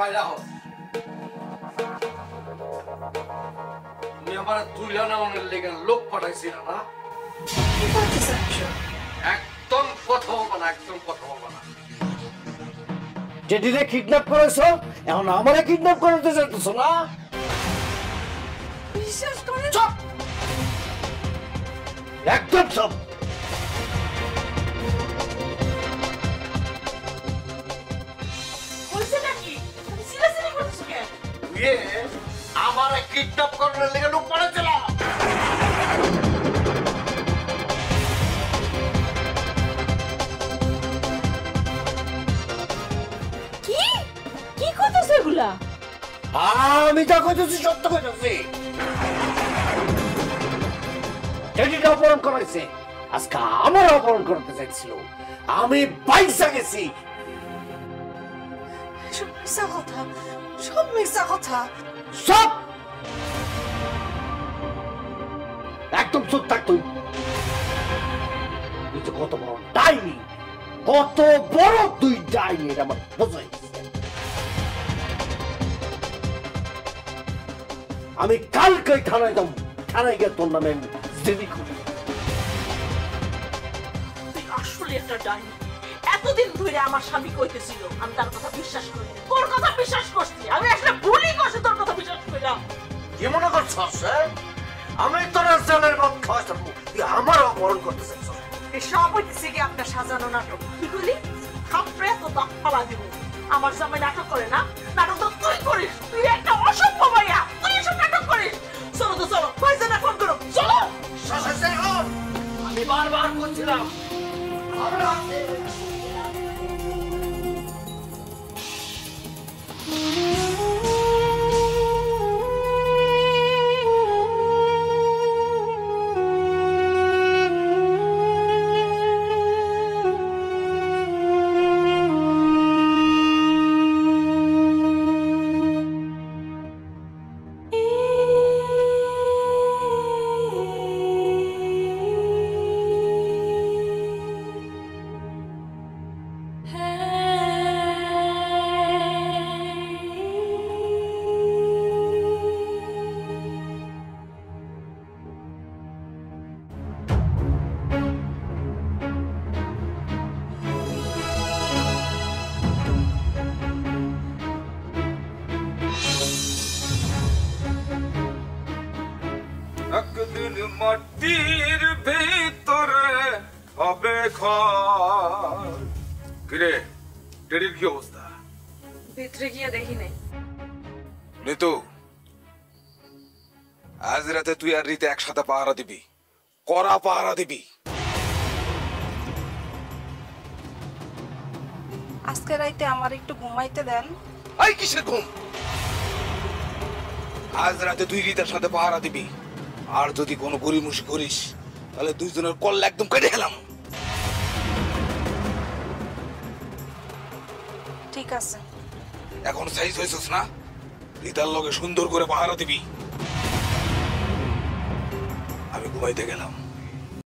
বাইরে হও। তুমি আমার তুইলা নেওয়ার লেগে লোক পাঠাইছিল না? কি করতেছেন? একদম কথা বলবা না, একদম কথা বলবা না। যেদিনে কিডন্যাপ করেছো এখন আমারে কিডন্যাপ করতে চাইতেছো না? বিশ্বাস করেন? চুপ! একদম চুপ! হইছে নাকি? সিরিয়াসলি করতেছো কেন? তুই আমারে কিডন্যাপ করার লেগে লোক পাঠাইছিল। কি? কি করতেছো এগুলা? আমি যা কইতেছি সত্য কইতেছি। টেডিটা অপহরণ করাইছে, আজকে আমার অপহরণ করতে চাইছিল। আমি বাইসা গেছি। সব মিথ্যা কথা, সব মিথ্যা কথা। সব একদম চুপ থাক তুই। তুই তো কত বড় ডাইনি, কত বড় তুই ডাইনি, এটা আমার বোঝাই। আমি কালকে থানায় যাবো, থানায় গিয়ে তোর নামে জিডি করি। তুই আসলে একটা ডাইনি। এতদিন ধরে আমার স্বামী কইতেছিল, আমি তার কথা বিশ্বাস করি, তোর কথা বিশ্বাস করছি। আমি আসলে ভুলই করছি তোর কথা বিশ্বাস কইলাম। কি মনে করছস? আমি তোর জেলের মত খাওয়াইছি, তুই আমার অপহরণ করতে চাইছ। এই সব হইতেছে কি আপনার সাজানো নাটক? কি বলি? থাপড়ে তো দাঁত ফালা দিব। আমার জামাই নাটক করে না? নাটক তো তুই করিস। তুই একটা অসভ্য ভাইয়া, তুই এসব নাটক করিস। চলো তো চলো, ভাইজানা ফোন করো, চলো। আমি বারবার বলছিলাম একদিন মাটির ভিতরে হবে ঘর। কিরে, টেডির কি অবস্থা? ভিতরে গিয়ে দেখি নাই। নিতু, আজ রাতে তুই আর রীতে একসাথে পাহারা দিবি, কড়া পাহারা দিবি। আজকে রাইতে আমার একটু ঘুমাইতে দেন। এই কিসের ঘুম? আজ রাতে তুই রীতার সাথে পাহারা দিবি, আর যদি কোনো গরিমুষি করিস তাহলে দুইজনের কল্লা একদম কেটে খেলাম। ঠিক আছে। এখন সাইজ হয়েছিস না? রীতার লগে সুন্দর করে পাহারা দিবি। আমি ঘুমাইতে গেলাম।